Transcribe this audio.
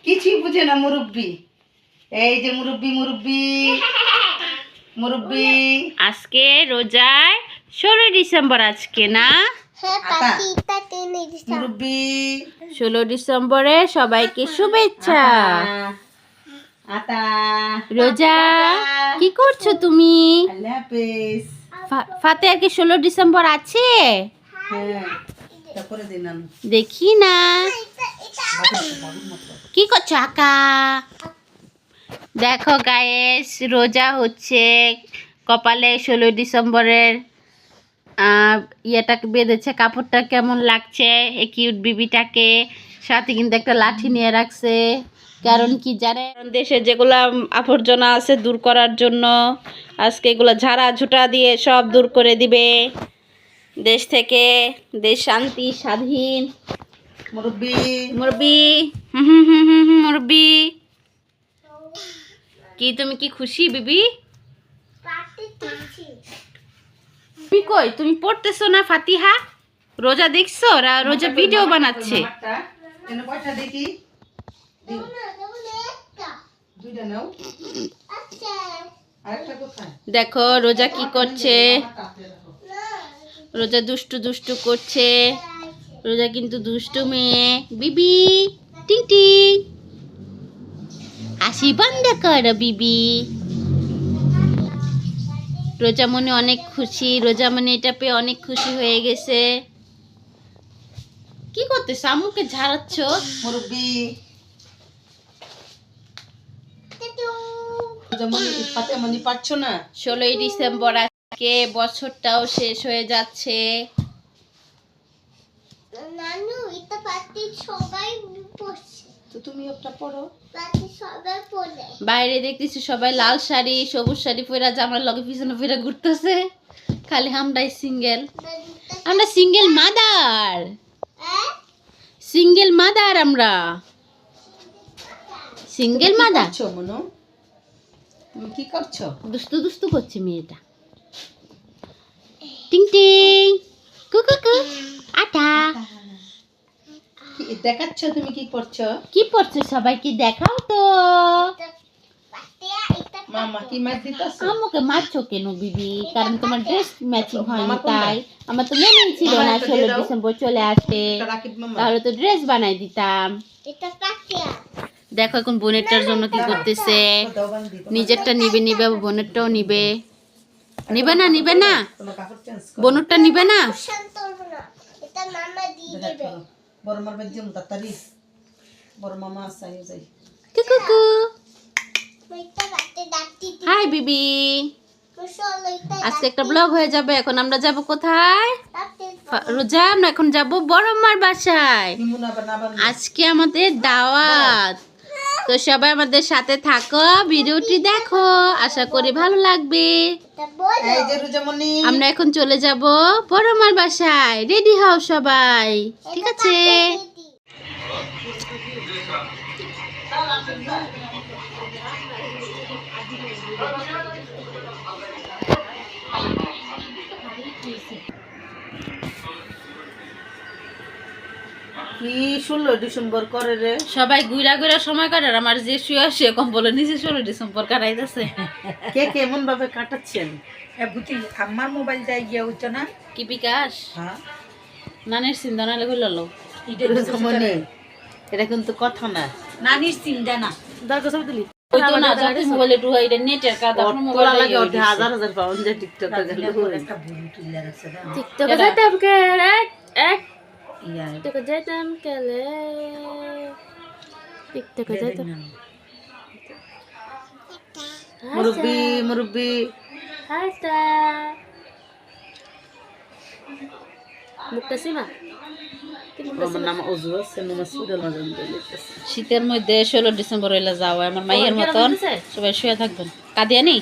কিছুই বুঝে না মুরব্বি। এই যে মুরব্বি মুরব্বি মুরব্বি। আজকে রোজায় 16 ডিসেম্বর আজকে না? মুরব্বি 16 ডিসেম্বরে সবাইকে শুভেচ্ছা। আতা রোজা কি করছো তুমি? আল্লাহ হাফেজ। ফাতেহার কি 16 ডিসেম্বর আছে? হ্যাঁ, তারপরে দিলাম। দেখি না কি করছো আকা। দেখো গায়েস, রোজা হচ্ছে, কপালে 16 ডিসেম্বরের ইয়েটাকে বেঁধেছে। কাপড়টা কেমন লাগছে এই কিউট বিবিটাকে। সাথে কিন্তু একটা লাঠি নিয়ে রাখছে। কারণ কি জানে, দেশে যেগুলো আবর্জনা আছে দূর করার জন্য আজকে এগুলো ঝাড়া ঝুটা দিয়ে সব দূর করে দিবে দেশ থেকে। দেশ শান্তি স্বাধীন। মুরব্বি মুরব্বি মুরব্বি, কি তুমি কি খুশি বিবি? তুমি কই, তুমি পড়তেছো না ফাতিহা? রোজা দেখছো? রোজা ভিডিও বানাচ্ছে। দেখি দুইটা নাও। আরেকটা কোথায়? দেখো রোজা কি করছে। রোজা দুষ্টু দুষ্টু করছে। রোজা কিন্তু দুষ্টু মেয়ে। বিবি টিং টিং, হাসি বন্ধ করো বিবি। রোজা মনে অনেক খুশি। রোজা মনে এটা পেয়ে অনেক খুশি হয়ে গেছে। কি করতেছ? আম্মুকে ঝাড়াচ্ছ? মুরব্বি মনি পারছো না? 16 ডিসেম্বর আজকে, বছরটাও শেষ হয়ে যাচ্ছে। নানু এটা পাতি সবাই পড়ছে, তো তুমি একটা পড়ো। পাতি সবাই পড়ে। বাইরে দেখতেছি সবাই লাল শাড়ি সবুজ শাড়ি পরে জামার লগে পিছনে পরে ঘুরতেছে। খালি আমরাই সিঙ্গেল। আমরা সিঙ্গেল মাদার, সিঙ্গেল মাদার, আমরা সিঙ্গেল মাদার। করছো মনো? তুমি কি করছো? দুস্তু দুস্তু করছে মেয়েটা। টিং টিং কুকু আটা। দেখাচ্ছ তুমি কি করছো? কি পড়ছে সবাইকে দেখাও তো। মামা কি মাছ দিতেছ? আমাকে মারছো কেন বিবি? কারণ তোমার ড্রেস ম্যাচিং হয়নি তাই। আমার তো মনেই ছিল না 16 ডিসেম্বর চলে আসবে, তাহলে তো ড্রেস বানাই দিতাম। এটা পাতিয়া। দেখো এখন বোনেরটার জন্য কি করতেছে। নিজেরটা নিবে নিবে, বোনেরটাও নিবে। নিবে না নিবে না, বোনেরটা নিবে না। শান্ত হবো না, এটা মামা দিয়ে দেবে। বড় মার বাদ দিম তাড়াতাড়ি। বড় মামা আসাই যাই। কুকু এটা পাতে ডাকতি দি। হাই বিবি, মুশাআল্লাহ এটা আজকে একটা ব্লগ হয়ে যাবে। এখন আমরা যাব কোথায়? পাতে রোজা আমরা এখন যাব বড় মার বাসায়। নিমুনা বানাবান। আজকে আমাদের দাওয়াত। তো সবাই আমাদের সাথে থাকো, ভিডিওটি দেখো, আশা করি ভালো লাগবে। এটা বল। এই যে রুজামণি, আমরা এখন চলে যাব বড় মার বাসায়। রেডি হও সবাই, ঠিক আছে? কি 16 ডিসেম্বর করে রে? সবাই গুইরা গুইরা সময় কাটার, আমার যে শুয়ে শুয়ে কম্বলের নিচে 16 ডিসেম্বর কাটাইতেছে। কে কেমন ভাবে কাটাচ্ছেন? আমার মোবাইলটা গিয়ে হইতো না কি বিকাশ? হ্যাঁ নানের চিন্তা নাহলে কই ললো। রুজামণি, এটা কিন্তু কথা না। নানির চিন্তা না দরকার সব দিলি ওই তো না, যত মোবাইলে টু এটা নেটের কাজ, আপনার তোলা মোবাইলে লাগে ওঠে হাজার হাজার পাউন্ড যে টিকটকে গেল। একটা বুড়ি তুলে রাখছে না টিকটকে যাইতাম কে এক ইয়া টিকটকে যাইতাম কেলে টিকটকে যাইতাম। মুরব্বি মুরব্বি হাসা মুক্তা সীমা। আমার নাম অজু আছে, নামাজ পড়ে মাঝে মধ্যে লিখতেছে। শীতের মধ্যে 16 ডিসেম্বর হইলে যাওয়া আমার মাইয়ের মতন সবাই শুয়ে থাকবেন। কাদিয়ানি